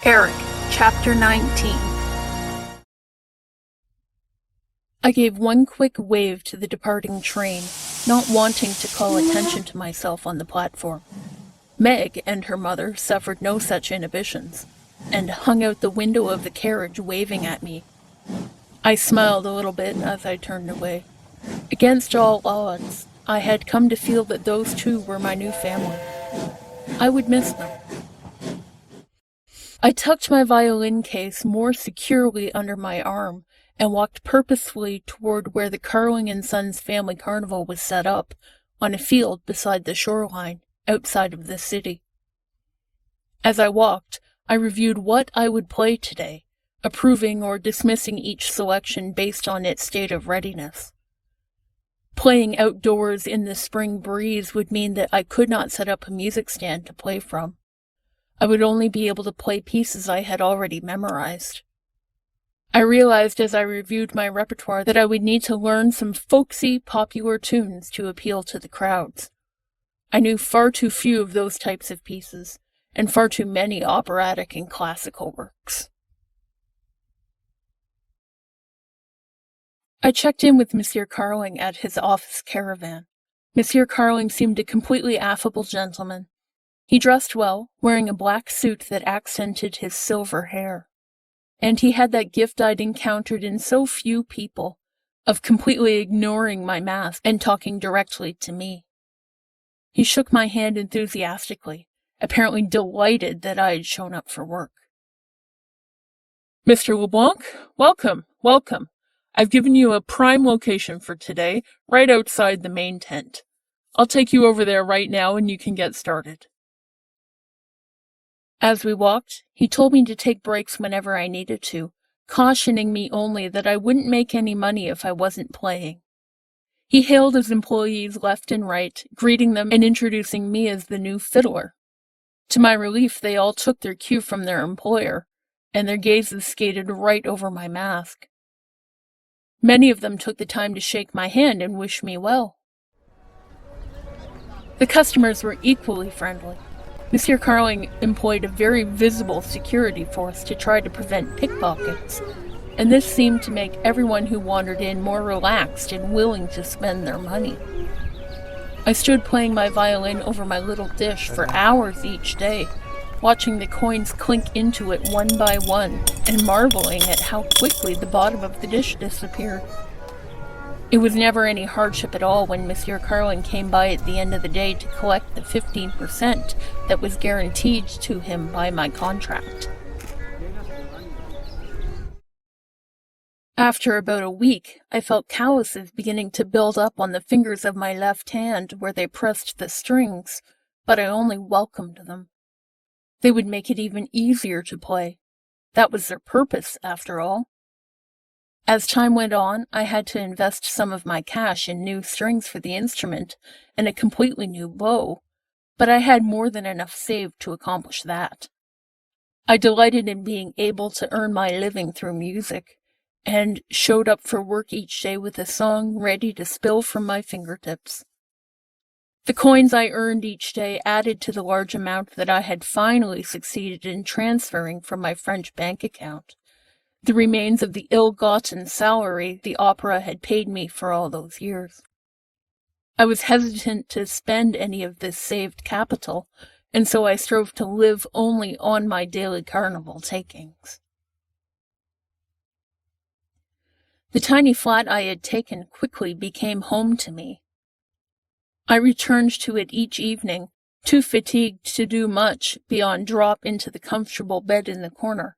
Erik, Chapter 19. I gave one quick wave to the departing train, not wanting to call attention to myself on the platform. Meg and her mother suffered no such inhibitions, and hung out the window of the carriage waving at me. I smiled a little bit as I turned away. Against all odds, I had come to feel that those two were my new family. I would miss them. I tucked my violin case more securely under my arm and walked purposefully toward where the Carling and Sons family carnival was set up, on a field beside the shoreline, outside of the city. As I walked, I reviewed what I would play today, approving or dismissing each selection based on its state of readiness. Playing outdoors in the spring breeze would mean that I could not set up a music stand to play from. I would only be able to play pieces I had already memorized. I realized as I reviewed my repertoire that I would need to learn some folksy, popular tunes to appeal to the crowds. I knew far too few of those types of pieces, and far too many operatic and classical works. I checked in with Monsieur Carling at his office caravan. Monsieur Carling seemed a completely affable gentleman. He dressed well, wearing a black suit that accented his silver hair. And he had that gift I'd encountered in so few people, of completely ignoring my mask and talking directly to me. He shook my hand enthusiastically, apparently delighted that I had shown up for work. Mr. LeBlanc, welcome. I've given you a prime location for today, right outside the main tent. I'll take you over there right now and you can get started. As we walked, he told me to take breaks whenever I needed to, cautioning me only that I wouldn't make any money if I wasn't playing. He hailed his employees left and right, greeting them and introducing me as the new fiddler. To my relief, they all took their cue from their employer, and their gazes skated right over my mask. Many of them took the time to shake my hand and wish me well. The customers were equally friendly. Monsieur Carling employed a very visible security force to try to prevent pickpockets, and this seemed to make everyone who wandered in more relaxed and willing to spend their money. I stood playing my violin over my little dish for hours each day, watching the coins clink into it one by one and marveling at how quickly the bottom of the dish disappeared. It was never any hardship at all when Monsieur Carling came by at the end of the day to collect the 15% that was guaranteed to him by my contract. After about a week, I felt calluses beginning to build up on the fingers of my left hand where they pressed the strings, but I only welcomed them. They would make it even easier to play. That was their purpose, after all. As time went on, I had to invest some of my cash in new strings for the instrument and a completely new bow, but I had more than enough saved to accomplish that. I delighted in being able to earn my living through music, and showed up for work each day with a song ready to spill from my fingertips. The coins I earned each day added to the large amount that I had finally succeeded in transferring from my French bank account, the remains of the ill-gotten salary the opera had paid me for all those years. I was hesitant to spend any of this saved capital, and so I strove to live only on my daily carnival takings. The tiny flat I had taken quickly became home to me. I returned to it each evening, too fatigued to do much beyond drop into the comfortable bed in the corner.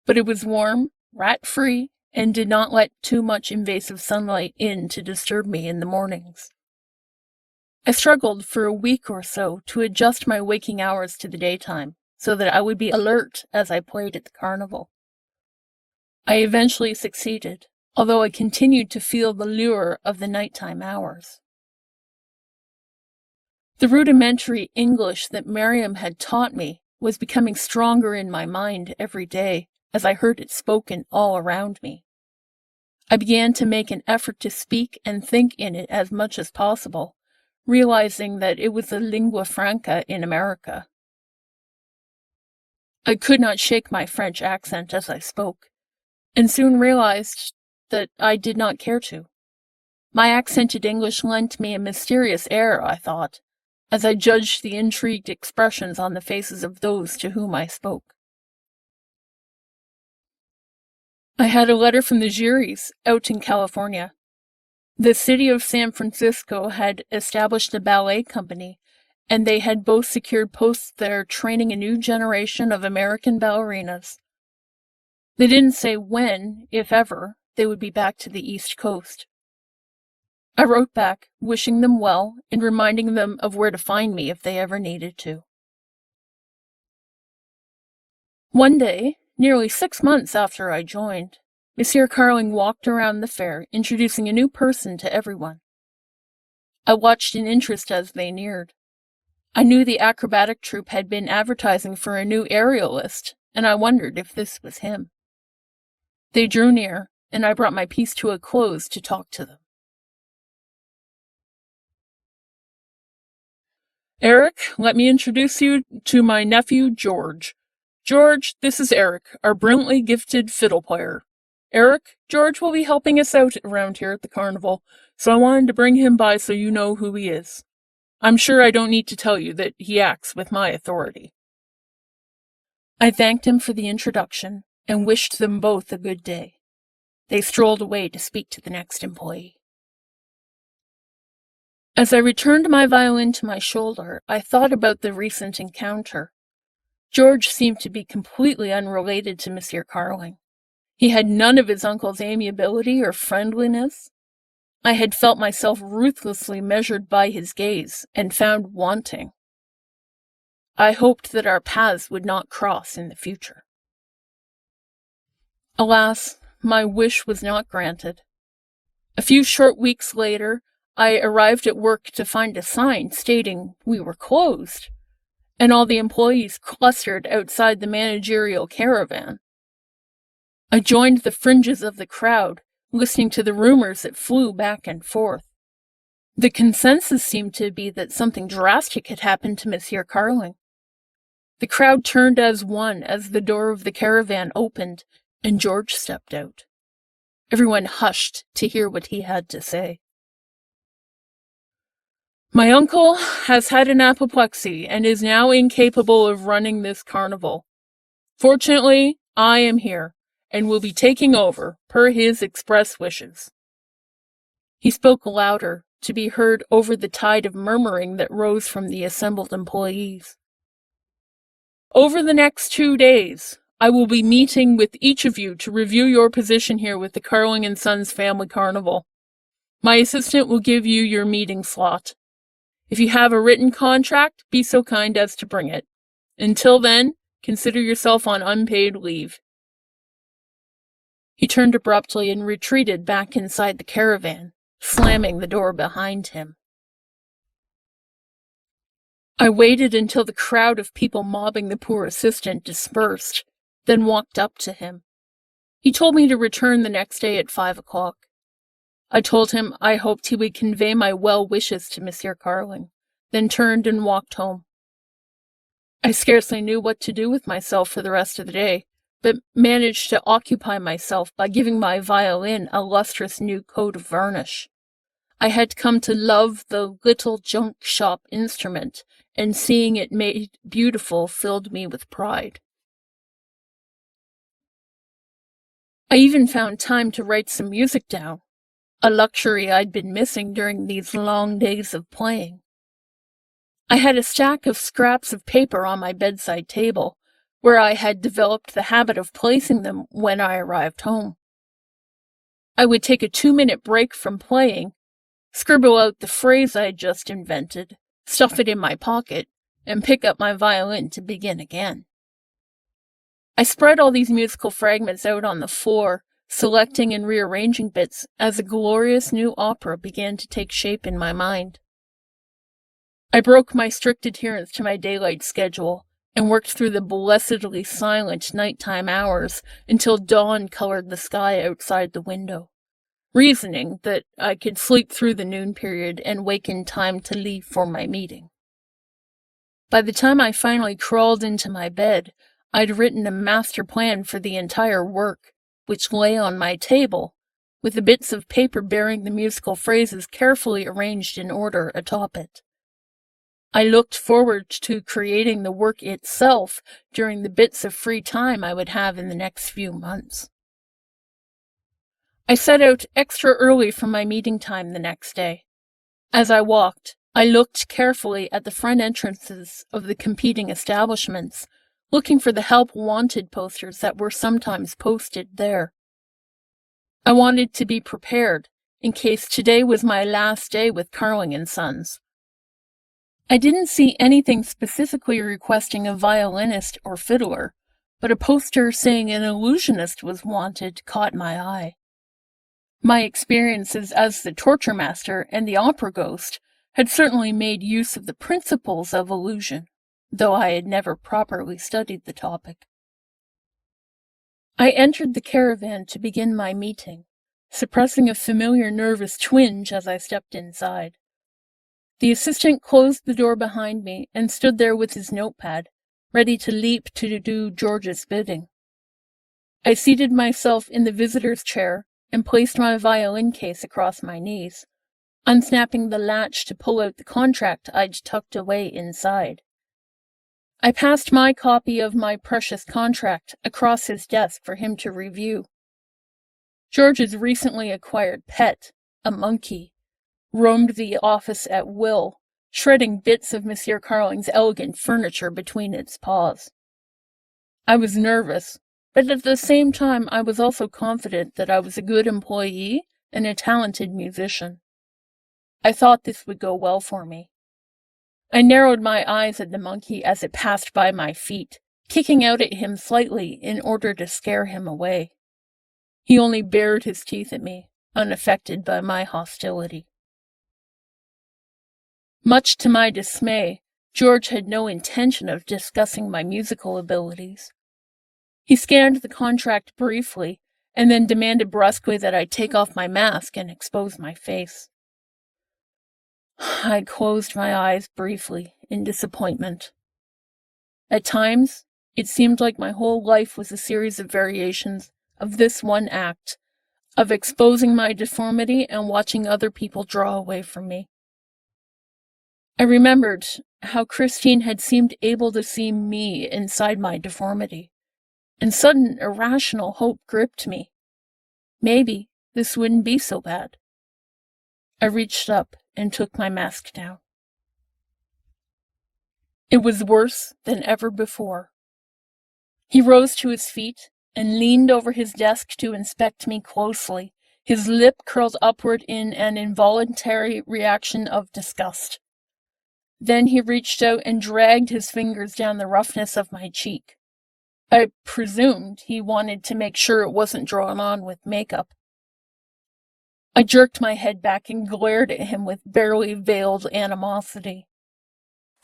But it was warm, rat-free, and did not let too much invasive sunlight in to disturb me in the mornings. I struggled for a week or so to adjust my waking hours to the daytime, so that I would be alert as I played at the carnival. I eventually succeeded, although I continued to feel the lure of the nighttime hours. The rudimentary English that Miriam had taught me was becoming stronger in my mind every day as I heard it spoken all around me. I began to make an effort to speak and think in it as much as possible, realizing that it was the lingua franca in America. I could not shake my French accent as I spoke, and soon realized that I did not care to. My accented English lent me a mysterious air, I thought, as I judged the intrigued expressions on the faces of those to whom I spoke. I had a letter from the Giris out in California. The city of San Francisco had established a ballet company, and they had both secured posts there training a new generation of American ballerinas. They didn't say when, if ever, they would be back to the East Coast. I wrote back, wishing them well and reminding them of where to find me if they ever needed to. One day, nearly 6 months after I joined, Monsieur Carling walked around the fair, introducing a new person to everyone. I watched in interest as they neared. I knew the acrobatic troupe had been advertising for a new aerialist, and I wondered if this was him. They drew near, and I brought my piece to a close to talk to them. Erik, let me introduce you to my nephew, George. George, this is Erik, our brilliantly gifted fiddle player. Erik, George will be helping us out around here at the carnival, so I wanted to bring him by so you know who he is. I'm sure I don't need to tell you that he acts with my authority. I thanked him for the introduction and wished them both a good day. They strolled away to speak to the next employee. As I returned my violin to my shoulder, I thought about the recent encounter. George seemed to be completely unrelated to Monsieur Carling. He had none of his uncle's amiability or friendliness. I had felt myself ruthlessly measured by his gaze and found wanting. I hoped that our paths would not cross in the future. Alas, my wish was not granted. A few short weeks later, I arrived at work to find a sign stating we were closed, and all the employees clustered outside the managerial caravan. I joined the fringes of the crowd, listening to the rumors that flew back and forth. The consensus seemed to be that something drastic had happened to Monsieur Carling. The crowd turned as one as the door of the caravan opened and George stepped out. Everyone hushed to hear what he had to say. My uncle has had an apoplexy and is now incapable of running this carnival. Fortunately, I am here and will be taking over, per his express wishes. He spoke louder, to be heard over the tide of murmuring that rose from the assembled employees. Over the next 2 days, I will be meeting with each of you to review your position here with the Carling & Sons Family Carnival. My assistant will give you your meeting slot. If you have a written contract, be so kind as to bring it. Until then, consider yourself on unpaid leave. He turned abruptly and retreated back inside the caravan, slamming the door behind him. I waited until the crowd of people mobbing the poor assistant dispersed, then walked up to him. He told me to return the next day at 5 o'clock. I told him I hoped he would convey my well wishes to Monsieur Carling, then turned and walked home. I scarcely knew what to do with myself for the rest of the day, but managed to occupy myself by giving my violin a lustrous new coat of varnish. I had come to love the little junk shop instrument, and seeing it made beautiful filled me with pride. I even found time to write some music down, a luxury I'd been missing during these long days of playing. I had a stack of scraps of paper on my bedside table, where I had developed the habit of placing them when I arrived home. I would take a 2-minute break from playing, scribble out the phrase I had just invented, stuff it in my pocket, and pick up my violin to begin again. I spread all these musical fragments out on the floor, selecting and rearranging bits as a glorious new opera began to take shape in my mind. I broke my strict adherence to my daylight schedule and worked through the blessedly silent nighttime hours until dawn colored the sky outside the window, reasoning that I could sleep through the noon period and wake in time to leave for my meeting. By the time I finally crawled into my bed, I'd written a master plan for the entire work, which lay on my table, with the bits of paper bearing the musical phrases carefully arranged in order atop it. I looked forward to creating the work itself during the bits of free time I would have in the next few months. I set out extra early for my meeting time the next day. As I walked, I looked carefully at the front entrances of the competing establishments, looking for the help wanted posters that were sometimes posted there. I wanted to be prepared in case today was my last day with Carling & Sons. I didn't see anything specifically requesting a violinist or fiddler, but a poster saying an illusionist was wanted caught my eye. My experiences as the torture master and the opera ghost had certainly made use of the principles of illusion, though I had never properly studied the topic. I entered the caravan to begin my meeting, suppressing a familiar nervous twinge as I stepped inside. The assistant closed the door behind me and stood there with his notepad, ready to leap to do George's bidding. I seated myself in the visitor's chair and placed my violin case across my knees, unsnapping the latch to pull out the contract I'd tucked away inside. I passed my copy of my precious contract across his desk for him to review. George's recently acquired pet, a monkey, roamed the office at will, shredding bits of Monsieur Carling's elegant furniture between its paws. I was nervous, but at the same time I was also confident that I was a good employee and a talented musician. I thought this would go well for me. I narrowed my eyes at the monkey as it passed by my feet, kicking out at him slightly in order to scare him away. He only bared his teeth at me, unaffected by my hostility. Much to my dismay, George had no intention of discussing my musical abilities. He scanned the contract briefly and then demanded brusquely that I take off my mask and expose my face. I closed my eyes briefly in disappointment. At times, it seemed like my whole life was a series of variations of this one act, of exposing my deformity and watching other people draw away from me. I remembered how Christine had seemed able to see me inside my deformity, and sudden irrational hope gripped me. Maybe this wouldn't be so bad. I reached up and took my mask down. It was worse than ever before. He rose to his feet and leaned over his desk to inspect me closely, his lip curled upward in an involuntary reaction of disgust. Then he reached out and dragged his fingers down the roughness of my cheek. I presumed he wanted to make sure it wasn't drawn on with makeup. I jerked my head back and glared at him with barely veiled animosity.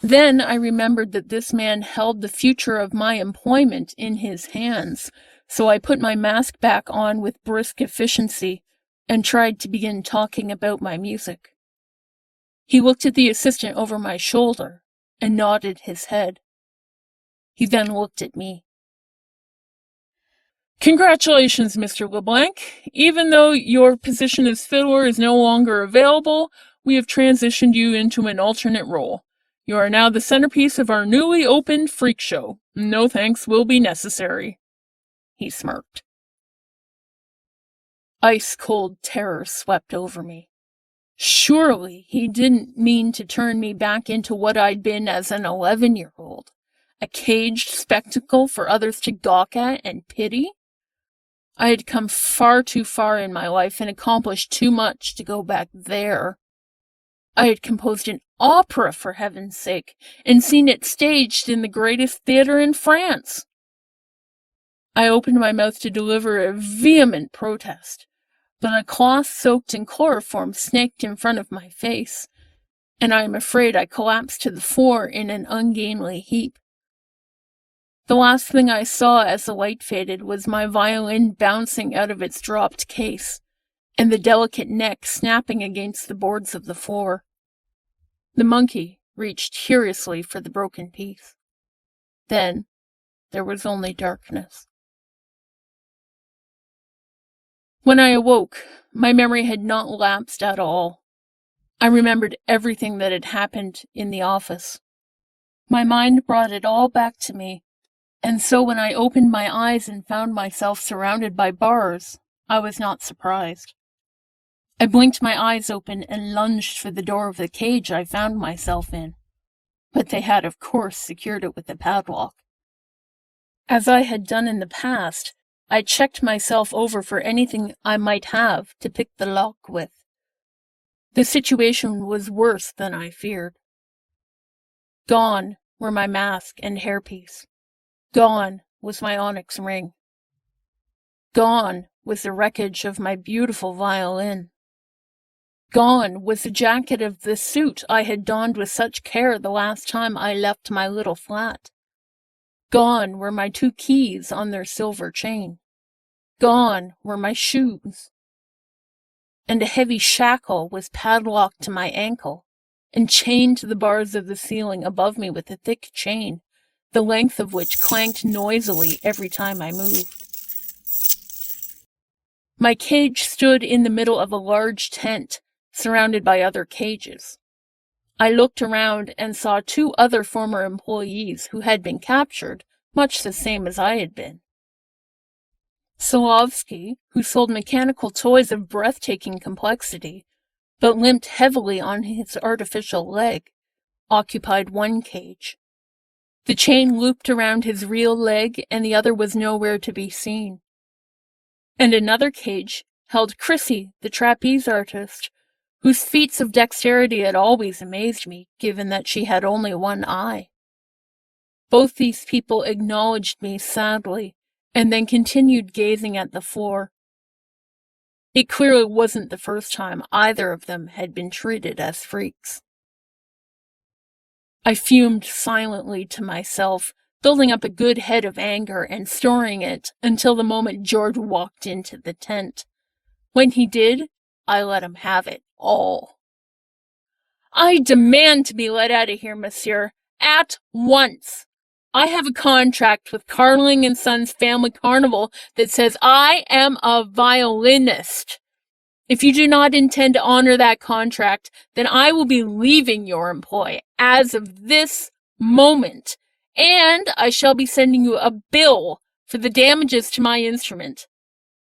Then I remembered that this man held the future of my employment in his hands, so I put my mask back on with brisk efficiency and tried to begin talking about my music. He looked at the assistant over my shoulder and nodded his head. He then looked at me. Congratulations, Mr. LeBlanc. Even though your position as fiddler is no longer available, we have transitioned you into an alternate role. You are now the centerpiece of our newly opened freak show. No thanks will be necessary. He smirked. Ice-cold terror swept over me. Surely he didn't mean to turn me back into what I'd been as an 11-year-old, a caged spectacle for others to gawk at and pity? I had come far too far in my life and accomplished too much to go back there. I had composed an opera, for heaven's sake, and seen it staged in the greatest theater in France. I opened my mouth to deliver a vehement protest, but a cloth soaked in chloroform snaked in front of my face, and I am afraid I collapsed to the floor in an ungainly heap. The last thing I saw as the light faded was my violin bouncing out of its dropped case, and the delicate neck snapping against the boards of the floor. The monkey reached curiously for the broken piece. Then, there was only darkness. When I awoke, my memory had not lapsed at all. I remembered everything that had happened in the office. My mind brought it all back to me, and so when I opened my eyes and found myself surrounded by bars, I was not surprised. I blinked my eyes open and lunged for the door of the cage I found myself in, but they had, of course, secured it with a padlock. As I had done in the past, I checked myself over for anything I might have to pick the lock with. The situation was worse than I feared. Gone were my mask and hairpiece. Gone was my onyx ring. Gone was the wreckage of my beautiful violin. Gone was the jacket of the suit I had donned with such care the last time I left my little flat. Gone were my 2 keys on their silver chain. Gone were my shoes. And a heavy shackle was padlocked to my ankle and chained to the bars of the ceiling above me with a thick chain, the length of which clanked noisily every time I moved. My cage stood in the middle of a large tent, surrounded by other cages. I looked around and saw 2 other former employees who had been captured, much the same as I had been. Solovsky, who sold mechanical toys of breathtaking complexity, but limped heavily on his artificial leg, occupied one cage. The chain looped around his real leg, and the other was nowhere to be seen. And another cage held Chrissy, the trapeze artist, whose feats of dexterity had always amazed me, given that she had only one eye. Both these people acknowledged me sadly, and then continued gazing at the floor. It clearly wasn't the first time either of them had been treated as freaks. I fumed silently to myself, building up a good head of anger and storing it until the moment George walked into the tent. When he did, I let him have it all. "I demand to be let out of here, monsieur, at once. I have a contract with Carling and Sons Family Carnival that says I am a violinist. If you do not intend to honor that contract, then I will be leaving your employ as of this moment, and I shall be sending you a bill for the damages to my instrument.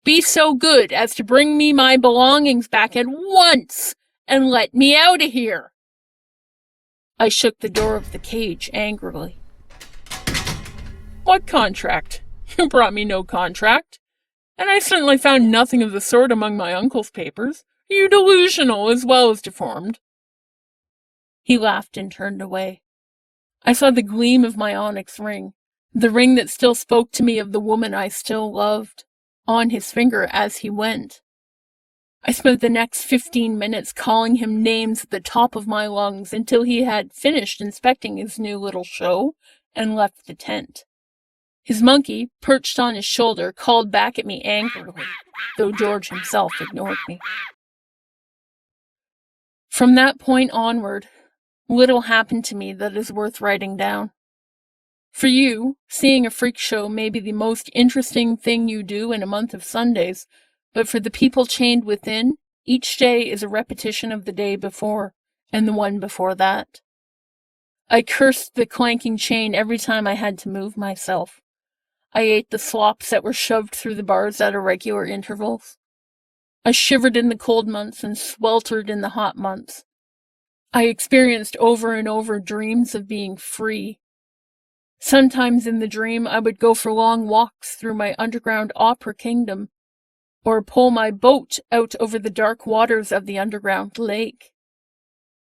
Be so good as to bring me my belongings back at once and let me out of here." I shook the door of the cage angrily. What contract? You brought me no contract. And I certainly found nothing of the sort among my uncle's papers. Are you delusional as well as deformed? He laughed and turned away. I saw the gleam of my onyx ring, the ring that still spoke to me of the woman I still loved, on his finger as he went. I spent the next 15 minutes calling him names at the top of my lungs until he had finished inspecting his new little show and left the tent. His monkey, perched on his shoulder, called back at me angrily, though George himself ignored me. From that point onward, little happened to me that is worth writing down. For you, seeing a freak show may be the most interesting thing you do in a month of Sundays, but for the people chained within, each day is a repetition of the day before, and the one before that. I cursed the clanking chain every time I had to move myself. I ate the slops that were shoved through the bars at irregular intervals. I shivered in the cold months and sweltered in the hot months. I experienced over and over dreams of being free. Sometimes in the dream I would go for long walks through my underground opera kingdom, or pull my boat out over the dark waters of the underground lake.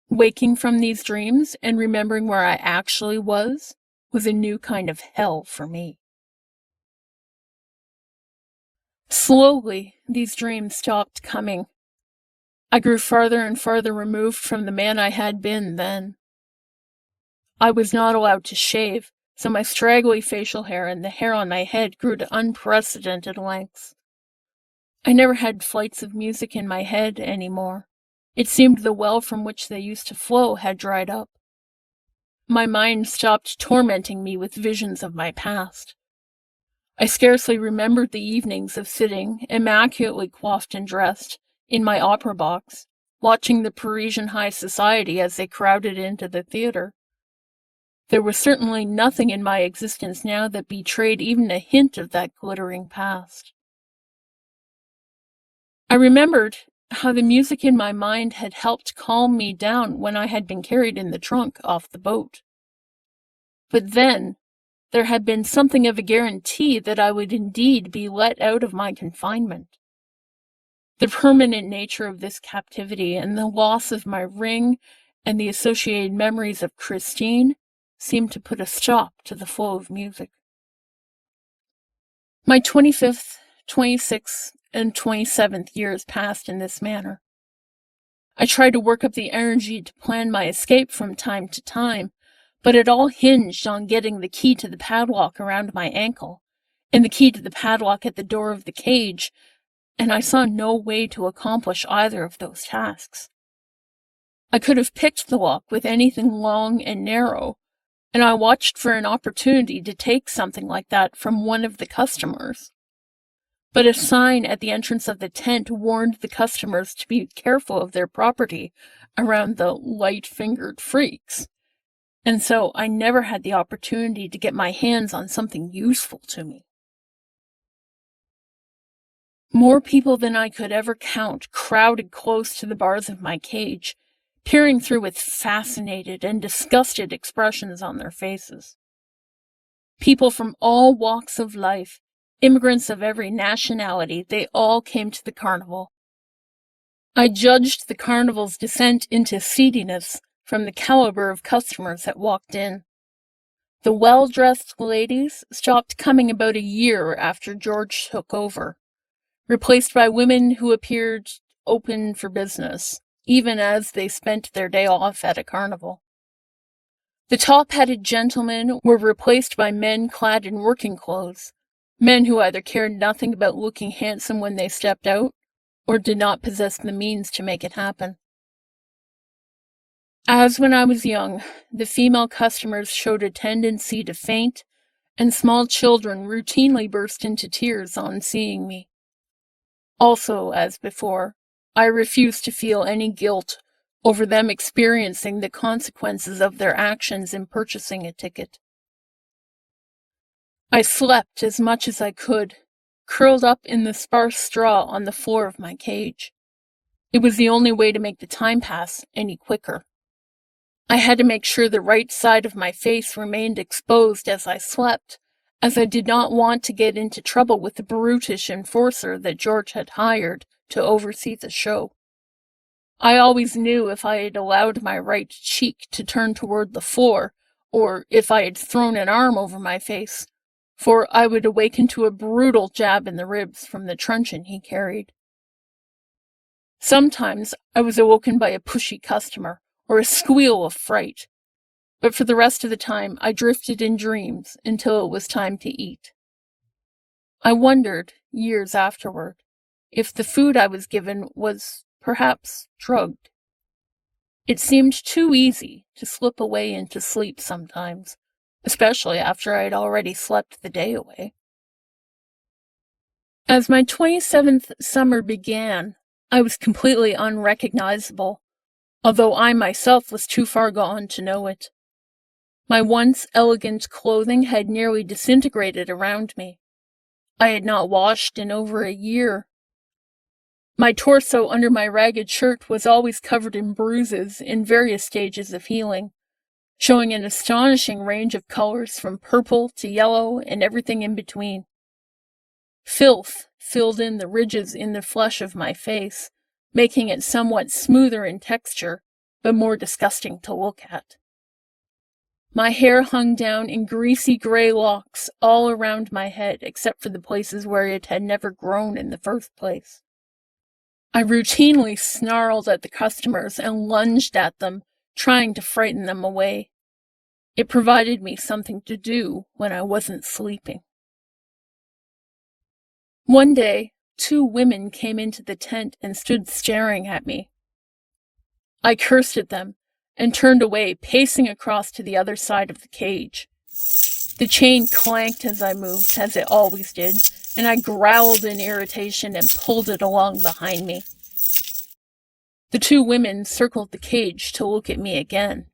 Waking from these dreams and remembering where I actually was a new kind of hell for me. Slowly, these dreams stopped coming. I grew farther and farther removed from the man I had been then. I was not allowed to shave, so my straggly facial hair and the hair on my head grew to unprecedented lengths. I never had flights of music in my head anymore. It seemed the well from which they used to flow had dried up. My mind stopped tormenting me with visions of my past. I scarcely remembered the evenings of sitting, immaculately coiffed and dressed, in my opera box, watching the Parisian high society as they crowded into the theater. There was certainly nothing in my existence now that betrayed even a hint of that glittering past. I remembered how the music in my mind had helped calm me down when I had been carried in the trunk off the boat. But then, there had been something of a guarantee that I would indeed be let out of my confinement. The permanent nature of this captivity and the loss of my ring and the associated memories of Christine seemed to put a stop to the flow of music. My 25th, 26th, and 27th years passed in this manner. I tried to work up the energy to plan my escape from time to time, but it all hinged on getting the key to the padlock around my ankle, and the key to the padlock at the door of the cage, and I saw no way to accomplish either of those tasks. I could have picked the lock with anything long and narrow, and I watched for an opportunity to take something like that from one of the customers. But a sign at the entrance of the tent warned the customers to be careful of their property around the light-fingered freaks, and so I never had the opportunity to get my hands on something useful to me. More people than I could ever count crowded close to the bars of my cage, peering through with fascinated and disgusted expressions on their faces. People from all walks of life, immigrants of every nationality, they all came to the carnival. I judged the carnival's descent into seediness from the caliber of customers that walked in. The well-dressed ladies stopped coming about a year after George took over, replaced by women who appeared open for business, even as they spent their day off at a carnival. The top-hatted gentlemen were replaced by men clad in working clothes, men who either cared nothing about looking handsome when they stepped out, or did not possess the means to make it happen. As when I was young, the female customers showed a tendency to faint, and small children routinely burst into tears on seeing me. Also, as before, I refused to feel any guilt over them experiencing the consequences of their actions in purchasing a ticket. I slept as much as I could, curled up in the sparse straw on the floor of my cage. It was the only way to make the time pass any quicker. I had to make sure the right side of my face remained exposed as I slept, as I did not want to get into trouble with the brutish enforcer that George had hired to oversee the show. I always knew if I had allowed my right cheek to turn toward the floor, or if I had thrown an arm over my face, for I would awaken to a brutal jab in the ribs from the truncheon he carried. Sometimes I was awoken by a pushy customer, or a squeal of fright, but for the rest of the time I drifted in dreams until it was time to eat. I wondered, years afterward, if the food I was given was perhaps drugged. It seemed too easy to slip away into sleep sometimes, especially after I had already slept the day away. As my 27th summer began, I was completely unrecognizable, although I myself was too far gone to know it. My once elegant clothing had nearly disintegrated around me. I had not washed in over a year. My torso under my ragged shirt was always covered in bruises in various stages of healing, showing an astonishing range of colors from purple to yellow and everything in between. Filth filled in the ridges in the flesh of my face, making it somewhat smoother in texture, but more disgusting to look at. My hair hung down in greasy gray locks all around my head, except for the places where it had never grown in the first place. I routinely snarled at the customers and lunged at them, trying to frighten them away. It provided me something to do when I wasn't sleeping. One day, 2 women came into the tent and stood staring at me. I cursed at them and turned away, pacing across to the other side of the cage. The chain clanked as I moved, as it always did, and I growled in irritation and pulled it along behind me. The two women circled the cage to look at me again.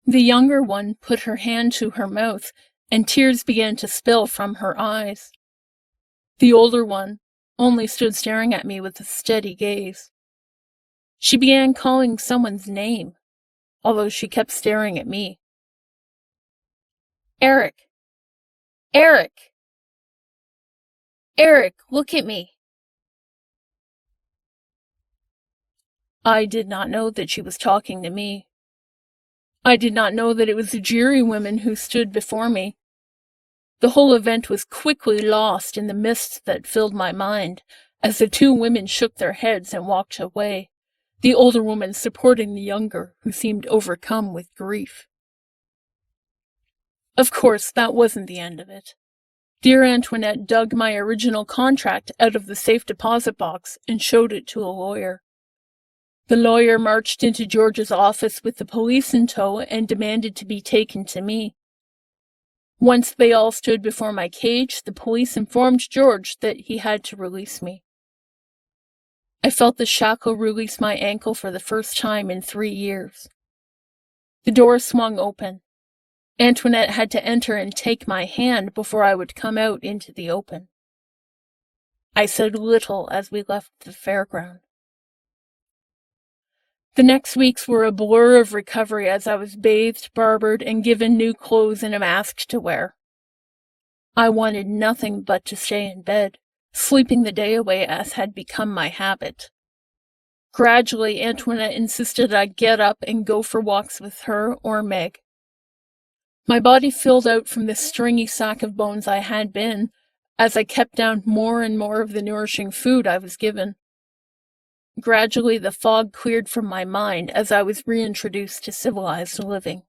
The younger one put her hand to her mouth, and tears began to spill from her eyes. The older one only stood staring at me with a steady gaze. She began calling someone's name, although she kept staring at me. Erik! Erik! Erik, look at me! I did not know that she was talking to me. I did not know that it was the jurywomen who stood before me. The whole event was quickly lost in the mist that filled my mind as the two women shook their heads and walked away, the older woman supporting the younger, who seemed overcome with grief. Of course, that wasn't the end of it. Dear Antoinette dug my original contract out of the safe deposit box and showed it to a lawyer. The lawyer marched into George's office with the police in tow and demanded to be taken to me. Once they all stood before my cage, the police informed George that he had to release me. I felt the shackle release my ankle for the first time in 3 years. The door swung open. Antoinette had to enter and take my hand before I would come out into the open. I said little as we left the fairground. The next weeks were a blur of recovery as I was bathed, barbered, and given new clothes and a mask to wear. I wanted nothing but to stay in bed, sleeping the day away as had become my habit. Gradually, Antoinette insisted I get up and go for walks with her or Meg. My body filled out from the stringy sack of bones I had been, as I kept down more and more of the nourishing food I was given. Gradually, the fog cleared from my mind as I was reintroduced to civilized living.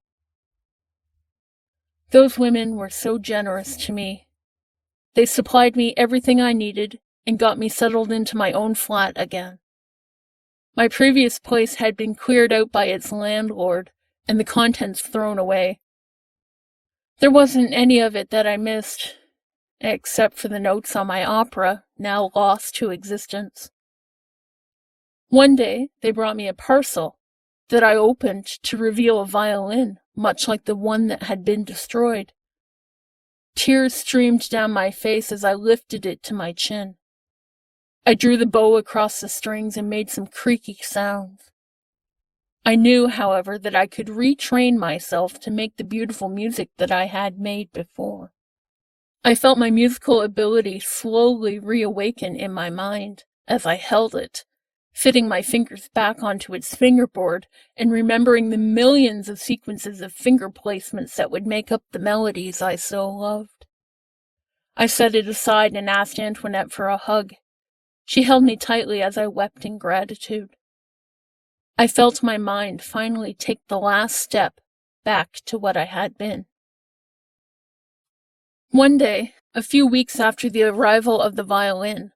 Those women were so generous to me. They supplied me everything I needed and got me settled into my own flat again. My previous place had been cleared out by its landlord and the contents thrown away. There wasn't any of it that I missed, except for the notes on my opera, now lost to existence. One day, they brought me a parcel that I opened to reveal a violin, much like the one that had been destroyed. Tears streamed down my face as I lifted it to my chin. I drew the bow across the strings and made some creaky sounds. I knew, however, that I could retrain myself to make the beautiful music that I had made before. I felt my musical ability slowly reawaken in my mind as I held it, fitting my fingers back onto its fingerboard and remembering the millions of sequences of finger placements that would make up the melodies I so loved. I set it aside and asked Antoinette for a hug. She held me tightly as I wept in gratitude. I felt my mind finally take the last step back to what I had been. One day, a few weeks after the arrival of the violin,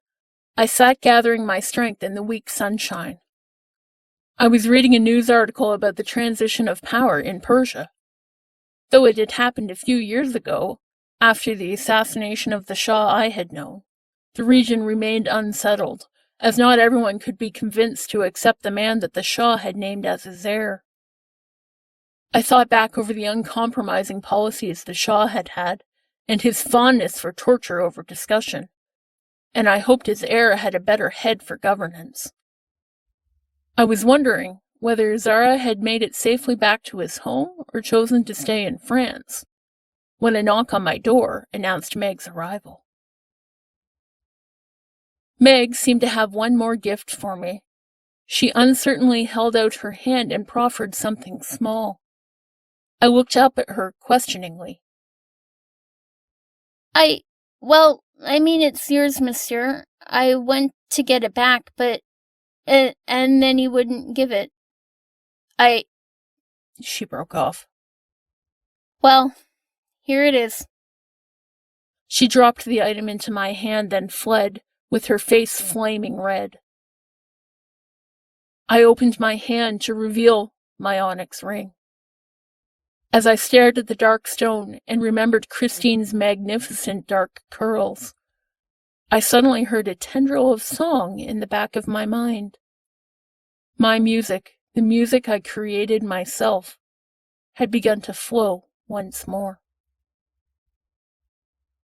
I sat gathering my strength in the weak sunshine. I was reading a news article about the transition of power in Persia. Though it had happened a few years ago, after the assassination of the Shah I had known, the region remained unsettled, as not everyone could be convinced to accept the man that the Shah had named as his heir. I thought back over the uncompromising policies the Shah had had, and his fondness for torture over discussion, and I hoped his heir had a better head for governance. I was wondering whether Zara had made it safely back to his home or chosen to stay in France, when a knock on my door announced Meg's arrival. Meg seemed to have one more gift for me. She uncertainly held out her hand and proffered something small. I looked up at her questioningly. Well, I mean, it's yours, monsieur. I went to get it back, but, and then he wouldn't give it. She broke off. Well, here it is. She dropped the item into my hand, then fled, with her face flaming red. I opened my hand to reveal my onyx ring. As I stared at the dark stone and remembered Christine's magnificent dark curls, I suddenly heard a tendril of song in the back of my mind. My music, the music I created myself, had begun to flow once more.